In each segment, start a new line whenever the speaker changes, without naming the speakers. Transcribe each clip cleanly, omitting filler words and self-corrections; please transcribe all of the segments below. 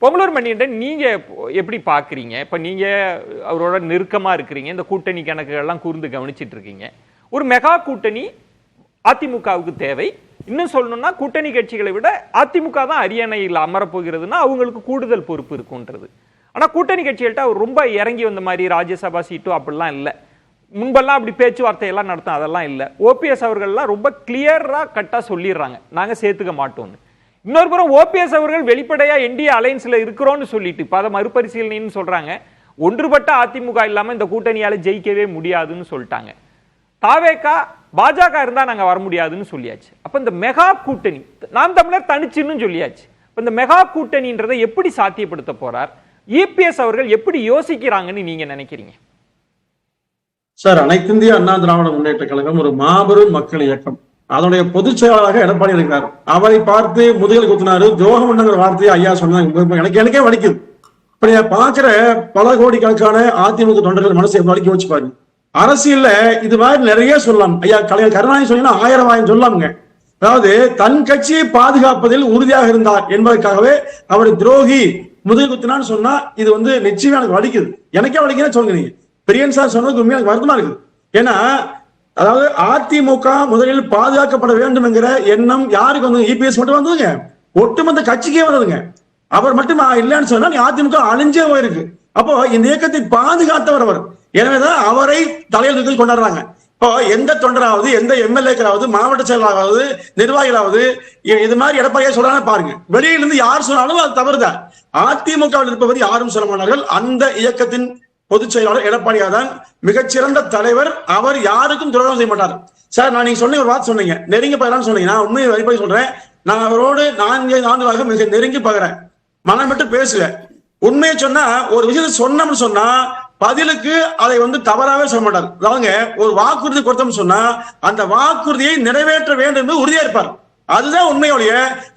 பொங்கலூர் மணிகண்டன், நீங்க எப்படி பாக்குறீங்க? இப்ப நீங்க அவரோட நெருக்கமா இருக்கிறீங்க, இந்த கூட்டணி கணக்குகள்லாம் கூர்ந்து கவனிச்சிட்டு இருக்கீங்க. ஒரு மெகா கூட்டணி அதிமுகவுக்கு தேவை. இன்னும் சொல்லணும்னா கூட்டணி கட்சிகளை விட அதிமுக தான் அரியணையில் அமரப்போகிறதுனா அவங்களுக்கு கூடுதல் பொறுப்பு இருக்குன்றது. ஆனா கூட்டணி கட்சிகள்கிட்ட அவர் ரொம்ப இறங்கி வந்த மாதிரி ராஜ்யசபா சீட்டும் அப்படிலாம் இல்லை. முன்பெல்லாம் அப்படி பேச்சுவார்த்தையெல்லாம் நடத்தும், அதெல்லாம் இல்லை. ஓபிஎஸ் அவர்கள்லாம் ரொம்ப கிளியரா கட்டா சொல்லிடுறாங்க, நாங்க சேர்த்துக்க மாட்டோம்னு. இன்னொரு புறம் ஓபிஎஸ் அவர்கள் வெளிப்படையா என்டிஏ அலைன்ஸ்ல இருக்கிறோம்னு சொல்லிட்டு இப்ப அதை மறுபரிசீலனைன்னு சொல்றாங்க. ஒன்றுபட்ட அதிமுக இல்லாம இந்த கூட்டணியால ஜெயிக்கவே முடியாதுன்னு சொல்லிட்டாங்க. தாவேகா பாஜக இருந்தா நாங்க வர முடியாதுன்னு சொல்லியாச்சு. அப்ப இந்த மெகா கூட்டணி நாம் தமிழர் தனிச்சுன்னு சொல்லியாச்சு. இந்த மெகா கூட்டணின்றதை எப்படி சாத்தியப்படுத்த போறார்? இபிஎஸ் அவர்கள் எப்படி யோசிக்கிறாங்கன்னு நீங்க நினைக்கிறீங்க?
சார், அனைத்து இந்திய அண்ணா திராவிட முன்னேற்ற கழகம் ஒரு மாபெரும் மக்கள் இயக்கம். அதனுடைய பொதுச் செயலாளராக எடப்பாடி இருக்கிறார். அவரை பார்த்து முதுகல் குத்தினாரு துரோகம்ன்ற வார்த்தையை ஐயா சொன்னாங்க. எனக்கே வலிக்குது. இப்ப பாக்குற பல கோடிக்கணக்கான அதிமுக தொண்டர்கள் மனசை வலிக்க வச்சு பாருங்க. அரசியல்ல இது மாதிரி நிறைய சொல்லலாம். ஐயா கலைஞர் கருணாநிதி சொன்னீங்கன்னா 1000 சொல்லலாமுங்க. அதாவது தன் கட்சியை பாதுகாப்பதில் உறுதியாக இருந்தார் என்பதற்காகவே அவர் துரோகி முதுகல் குத்தினான்னு சொன்னா இது நிச்சயமா எனக்கு வலிக்குது. எனக்கே வலிக்குன்னு சொல்லுங்க. நீங்க பிரியன் சார் சொன்னதுக்கு உண்மையா எனக்கு வருத்தமா இருக்குது. ஏன்னா அதாவது அதிமுக முதலில் பாதுகாக்கப்பட வேண்டும் என்கிற எண்ணம் யாருக்கு இபிஎஸ் மட்டும் வந்ததுங்க, ஒட்டுமொத்த கட்சிக்கே வந்ததுங்க. அவர் மட்டும் இல்லைன்னு சொன்னா அதிமுக அழிஞ்சே போயிருக்கு. அப்போ இந்த இயக்கத்தை பாதுகாத்தவர் அவர். எனவேதான் அவரை தலையில் கொண்டாடுறாங்க. இப்போ எந்த தொண்டராவது, எந்த எம்எல்ஏக்களாவது, மாவட்ட செயலாளராவது, நிர்வாகிகளாவது இது மாதிரி எடப்பாடியா சொல்றாங்க பாருங்க. வெளியிலிருந்து யார் சொன்னாலும் அது தவறுதான். அதிமுகவில் இருப்பவர் யாரும் சொல்ல மாட்டார்கள். அந்த இயக்கத்தின் பொதுச் செயலாளர் எடப்பாடியார் தான் மிகச்சிறந்த தலைவர். அவர் யாருக்கும் துரோகம் செய்ய மாட்டார். சார், நான் நீங்க சொன்ன ஒரு வார்த்தை சொன்னீங்க, நெருங்கி பகலான்னு சொன்னீங்க. நான் உண்மையை வழிபடி சொல்றேன். நான் அவரோடு 4 ஆண்டுகளாக மிக நெருங்கி பகறேன். மனம் மட்டும் பேசல. உண்மையை சொன்னா ஒரு விஷயத்தை சொன்னோம்னு சொன்னா பதிலுக்கு அதை தவறாவே சொல்ல மாட்டார். அதாவதுங்க ஒரு வாக்குறுதி கொடுத்தோம்னு சொன்னா அந்த வாக்குறுதியை நிறைவேற்ற வேண்டும் என்று உறுதியா இருப்பார். அதுதான் உண்மையோடைய.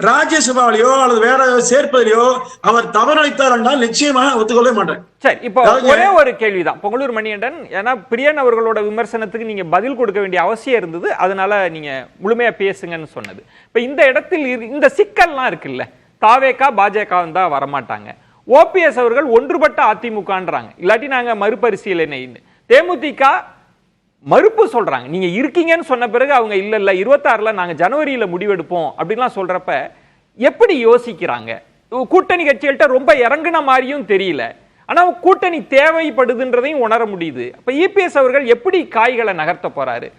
ராஜ்யசபாவிலையோ அல்லது வேற சேர்ப்பதிலையோ அவர் தவறளித்தார் என்றால் நிச்சயமாக ஒத்துக்கொள்ளவே மாட்டேன்.
சரி, இப்போ ஒரே ஒரு கேள்விதான் பொங்கலூர் மணிகண்டன். ஏன்னா பிரியன் அவர்களோட விமர்சனத்துக்கு நீங்க பதில் கொடுக்க வேண்டிய அவசியம் இருந்தது, அதனால நீங்க முழுமையா பேசுங்கன்னு சொன்னது. இப்ப இந்த இடத்தில் இந்த சிக்கல்லாம் இருக்குல்ல, தாவேகா பாஜக தான் வரமாட்டாங்க, ஓபிஎஸ் அவர்கள் ஒன்றுபட்ட அதிமுகன்றாங்க, இல்லாட்டி நாங்க மறுபரிசீலனை, தேமுதிக மறுப்பு சொல்றாங்க. நீங்க இருக்கீங்கன்னு சொன்ன பிறகு அவங்க இல்ல 26ல நாங்க ஜனவரியில முடிவெடுப்போம் அப்படின்லாம் சொல்றப்ப எப்படி யோசிக்கிறாங்க? கூட்டணி கட்சிகள்கிட்ட ரொம்ப இறங்குன மாதிரியும் தெரியல, ஆனா கூட்டணி தேவைப்படுதுன்றதையும் உணர முடியுது. அப்ப இபிஎஸ் அவர்கள் எப்படி காய்களை நகர்த்த போறாரு?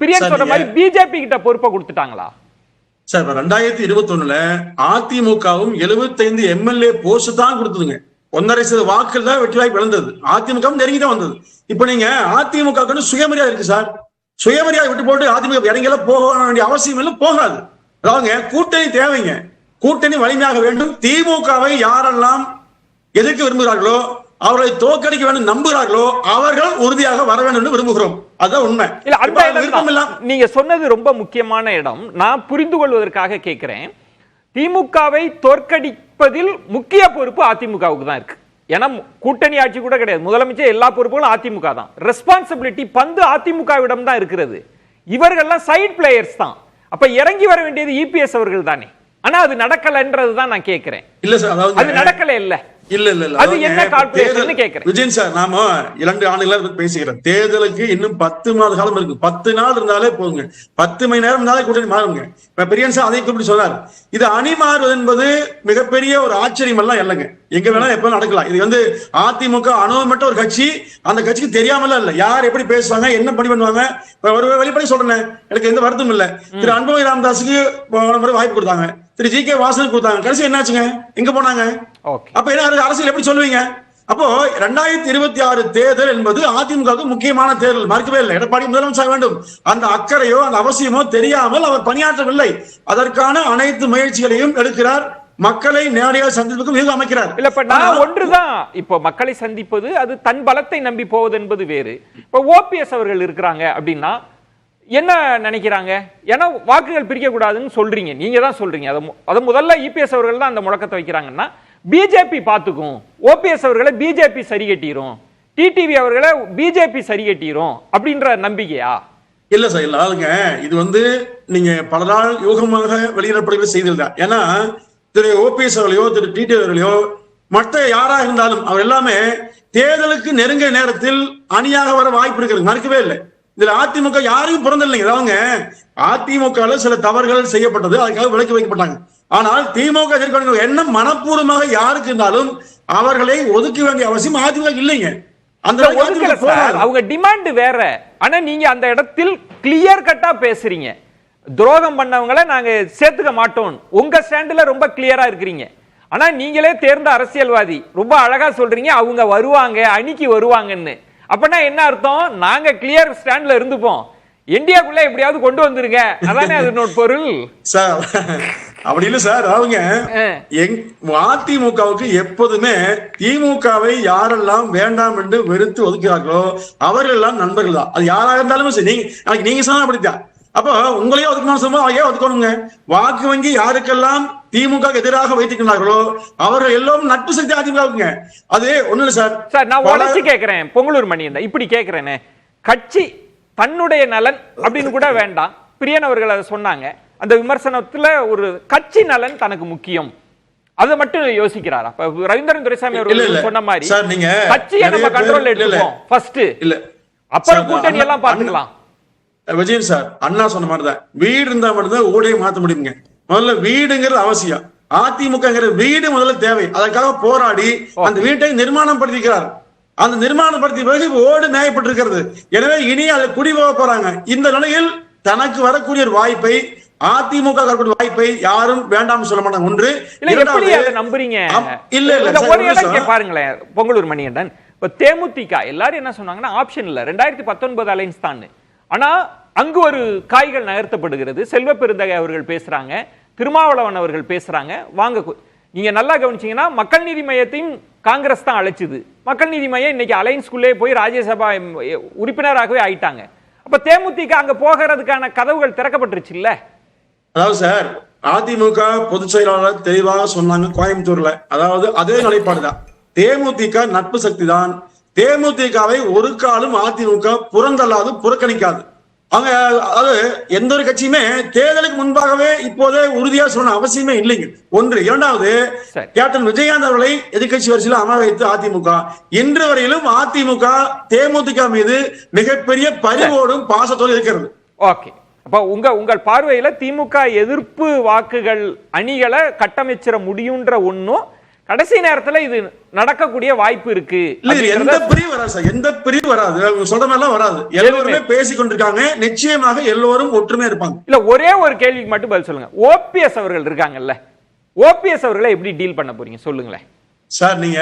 பிரியன் சொல்ற மாதிரி பிஜேபி கிட்ட பொறுப்பை கொடுத்துட்டாங்களா?
சார், 2021ல அதிமுகவும் 75 எம்எல்ஏ போஸ்ட் தான் கொடுத்ததுங்க. 1.5% வாக்குகள் தான் வெற்றி வாய்ப்பு இழந்தது. அதிமுக நெருங்கி தான் வந்தது. இப்ப நீங்க அதிமுக சுயமரியாதை இருக்கு சார். சுயமரியாதை விட்டு போட்டு அதிமுக இறங்கெல்லாம் போக வேண்டிய அவசியம் இல்லை, போகாது. அதாவது கூட்டணி தேவைங்க. கூட்டணி வலிமையாக வேண்டும். திமுகவை யாரெல்லாம் எதிர்க்க விரும்புகிறார்களோ, அவர்களை தோற்கடிக்க வேண்டும் நம்புகிறார்களோ அவர்கள் உறுதியாக வர வேண்டும் என்று விரும்புகிறோம். அதுதான் உண்மை.
நீங்க சொன்னது ரொம்ப முக்கியமான இடம். நான் புரிந்து கொள்வதற்காக கேட்கிறேன். திமுகவை தோற்கடிப்பதில் முக்கிய பொறுப்பு அதிமுகவுக்கு தான் இருக்கு. ஏன்னா கூட்டணி ஆட்சி கூட கிடையாது, முதலமைச்சர் எல்லா பொறுப்புகளும் அதிமுக தான். ரெஸ்பான்சிபிலிட்டி பந்து அதிமுகவிடம் தான் இருக்கிறது. இவர்கள்லாம் சைட் பிளேயர்ஸ் தான். அப்ப இறங்கி வர வேண்டியது இபிஎஸ் அவர்கள் தானே. ஆனா அது நடக்கலன்றதுதான் நான் கேட்கிறேன்.
இல்ல சார்,
அது நடக்கல. இல்ல அது என்ன கால்குலேஷன் கேக்குறேன்.
விஜயன் சார், நாம 2 ஆண்டுகளா பேசுகிறோம். தேர்தலுக்கு இன்னும் 10 மாத காலம் இருக்கு. 10 நாள் இருந்தாலே போதுங்க. 10 மணி நேரம் இருந்தாலே கூட்டணி மாறுங்க. இப்ப பிரியன் சார் அதை குறிப்பிட்டு சொன்னார். இது அணி மாறுவது என்பது மிகப்பெரிய ஒரு ஆச்சரியம் எல்லாம் இல்லைங்க. எங்க வேணா எப்ப நடக்கலாம். இது அதிமுக அனுபவமற்ற ஒரு கட்சி. அந்த கட்சிக்கு தெரியாமல இல்ல யார் எப்படி பேசுவாங்க, என்ன பணி பண்ணுவாங்க. ஒரு வெளிப்படை சொல்றேன், எனக்கு எந்த வருத்தம் இல்ல. திரு அன்புமணி ராமதாஸுக்கு வாய்ப்பு கொடுத்தாங்க, திரு ஜி கே வாசனுக்கு கொடுத்தாங்க. கடைசி என்னாச்சுங்க, எங்க போனாங்க? அப்ப என்ன அரசியல் எப்படி சொல்லுவீங்க? அப்போ 2026 தேர்தல் என்பது அதிமுக முக்கியமான தேர்தல், மறுக்கவே இல்லை. எடப்பாடி முதலமைச்சர் வேண்டும் அந்த அக்கறையோ அந்த அவசியமோ தெரியாமல் அவர் பணியாற்றவில்லை. அதற்கான அனைத்து முயற்சிகளையும் எடுக்கிறார். மக்களை நேரடியாக சந்திப்புக்கு மிக அமைக்கிறார்.
இல்ல, இப்ப நான் ஒன்றுதான், இப்ப மக்களை சந்திப்பது அது தன் பலத்தை நம்பி போவது என்பது வேறு. இப்ப ஓபிஎஸ் அவர்கள் இருக்கிறாங்க அப்படின்னா என்ன நினைக்கிறாங்க? ஏன்னா வாக்குகள் பிரிக்க கூடாதுன்னு சொல்றீங்க, நீங்க தான் சொல்றீங்க. அதை முதல்ல இபிஎஸ் அவர்கள் தான் அந்த முழக்கத்தை வைக்கிறாங்கன்னா பிஜேபி பாத்துக்கும், ஓபிஎஸ் அவர்களை பிஜேபி சரி கட்டிரும், டிடிவி அவர்களை பிஜேபி சரி கட்டிரும் அப்படின்ற நம்பிக்கையா?
இல்ல சார், இல்ல. இது நீங்க பல நாள் யூகமாக வெளியிடப்படுகிற செய்திகள் தான். ஏன்னா திரு ஓபிஎஸ் அவர்களையோ திரு டிடி அவர்களையோ மற்ற யாராக இருந்தாலும் அவர் எல்லாமே தேர்தலுக்கு நெருங்கிய நேரத்தில் அணியாக வர வாய்ப்பு இருக்கிறது, மறுக்கவே இல்லை. இதுல அதிமுக யாரையும் பிறந்தில்லைங்க. அவங்க அதிமுக சில தவறுகள் செய்யப்பட்டது, அதுக்காக விலக்கி வைக்கப்பட்டாங்க. ஆனால் திமுக எதிர்கொண்ட எண்ணம் மனப்பூர்வமாக யாருக்கு இருந்தாலும் அவர்களை ஒதுக்க வேண்டிய அவசியம் அதிமுக இல்லைங்க. அந்த
அவங்க டிமாண்ட் வேற. ஆனா நீங்க அந்த இடத்தில் கிளியர் கட்டா பேசுறீங்க, துரோகம் பண்ணவங்களை நாங்க சேர்த்துக்க மாட்டோம். உங்க ஸ்டாண்ட்ல ரொம்ப கிளியரா இருக்கிறீங்க. ஆனா நீங்களே தேர்ந்த அரசியல்வாதி ரொம்ப அழகா சொல்றீங்க அவங்க வருவாங்க, அணிக்கு வருவாங்கன்னு. அப்படின்னா என்ன அர்த்தம்? நாங்க கிளியர் ஸ்டாண்ட்ல இருந்துப்போம், இந்தியாக்குள்ள எப்படியாவது கொண்டு வந்துருங்க, அதானே அதனோட பொருள்.
சார் அப்படி இல்ல சார். அவங்க அதிமுகவுக்கு எப்போதுமே திமுகவை யாரெல்லாம் வேண்டாம் என்று வெறுத்து ஒதுக்கிறார்களோ அவர்கள் எல்லாம் நண்பர்கள் தான். அது யாராக இருந்தாலும் சரி. நீங்க சொன்ன அப்படித்தான். அப்போ உங்களையே ஒதுக்கணும் சொல்லும்போது அவையே ஒதுக்கணுங்க. வாக்கு வங்கி யாருக்கெல்லாம் திமுக எதிராக வைத்திருக்கிறார்களோ அவர்கள் எல்லோரும் நட்பு சக்தி அதிமுகவுங்க. அது ஒண்ணு இல்ல சார்.
சார் நான் உடச்சு கேட்கிறேன், பொங்கலூர் மணியன் இப்படி கேட்கிறேனே, கட்சி தன்னுடைய நலன் அப்படின்னு கூட வேண்டாம், பிரியன் அவர்கள் அதை சொன்னாங்க. அந்த விமர்சனத்துல ஒரு கட்சி நலன் தனக்கு முக்கியம், அதை மட்டும் யோசிக்கிறாரா? ரவீந்திரன் துரைசாமி அவர்கள் சொன்ன மாதிரி கட்சியை நம்ம கண்ட்ரோல் எடுத்துப்போம் ஃபர்ஸ்ட், அப்புறம் கூட்டணி எல்லாம் பாத்துக்கலாம்.
விஜயன் சார் அண்ணா சொன்ன மாதிரிதான், வீடு இருந்தா மட்டும்தான் ஊடையை மாத்த முடியுங்க. முதல்ல வீடுங்கிறது அவசியம். அதிமுக வீடு முதல்ல தேவை. அதற்காக போராடி அந்த வீட்டை நிர்மாணம் படுத்திக்கிறார். அந்த நிர்மாணப்படுத்திய பிறகு ஓடு நியாயப்பட்டிருக்கிறது. எனவே இனி அதை குடிபோக போறாங்க. இந்த நிலையில் தனக்கு வரக்கூடிய ஒரு வாய்ப்பை, அதிமுக வாய்ப்பை யாரும் வேண்டாம் சொல்ல மாட்டாங்க. ஒன்று
நம்புறீங்க இல்ல பாருங்களேன் பொங்கலூர் மணிகண்டன். இப்ப தேமுதிக எல்லாரும் என்ன சொன்னாங்கன்னா ஆப்ஷன் இல்ல 2019 அலைன்ஸ் தான். ஆனா அங்கு ஒரு காய்கள் நகர்த்தப்படுகிறது. செல்வ பெருந்தகை அவர்கள் பேசுறாங்க, திருமாவளவன் அவர்கள் பேசுறாங்க. வாங்க, நீங்க நல்லா கவனிச்சீங்கன்னா மக்கள் நீதி மையத்தையும் காங்கிரஸ் தான் அழைச்சது. மக்கள் நீதி மையம் இன்னைக்கு அலைன்ஸ்குள்ளே போய் ராஜ்யசபா உறுப்பினராகவே ஆயிட்டாங்க. அப்ப தேமுதிக அங்க போகிறதுக்கான கதவுகள் திறக்கப்பட்டுருச்சு இல்ல?
அதாவது சார் அதிமுக பொதுச் செயலாளர் தெளிவாக சொன்னாங்க கோயம்புத்தூர்ல, அதாவது அதே நிலைப்பாடுதான். தேமுதிக நட்பு சக்தி தான். தேமுதிகவை ஒரு காலம் அதிமுக புறந்தல்லாது புறக்கணிக்காது. அவங்க அது எந்த ஒரு கட்சியுமே தேர்தலுக்கு முன்பாகவே இப்போதே உறுதியா சொன்ன அவசியமே இல்லைங்க. ஒன்று. இரண்டாவது, கேப்டன் விஜயகாந்த் அவர்களை எதிர்கட்சி வரிசையில் அமர வைத்து அதிமுக இன்று வரையிலும் அதிமுக தேமுதிக மீது மிகப்பெரிய பரிவோடும் பாசத்தோடு இருக்கிறது.
ஓகே, அப்ப உங்கள் பார்வையில திமுக எதிர்ப்பு வாக்குகள் அணிகளை கட்டமைச்சிட முடியுன்ற ஒன்னும் கடைசி நேரத்துல இது நடக்கக்கூடிய வாய்ப்பு இருக்கு.
எந்த பிரிவு வராது சார், எந்த பிரிவு வராது, சொல்ற மாதிரி வராது. எல்லோருமே பேசிக் கொண்டிருக்காங்க. நிச்சயமாக எல்லோரும் ஒற்றுமையா இருப்பாங்க.
இல்ல ஒரே ஒரு கேள்விக்கு மட்டும் பதில் சொல்லுங்க. ஓபிஎஸ் அவர்கள் இருக்காங்கல்ல, ஓபிஎஸ் அவர்களை எப்படி டீல் பண்ண போறீங்க சொல்லுங்களேன்.
சார் நீங்க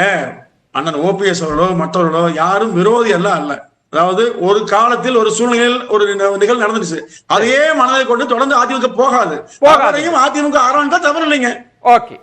அண்ணன் ஓபிஎஸ் அவர்களோ மற்றவர்களோ யாரும் விரோதி எல்லாம் அல்ல. அதாவது ஒரு காலத்தில் ஒரு சூழ்நிலையில் ஒரு நிகழ்வு நடந்துச்சு, அதையே மனதை கொண்டு தொடர்ந்து அதிமுக போகாது. அதிமுக ஆரம்பித்தா தவறு இல்லைங்க.
ஓகே.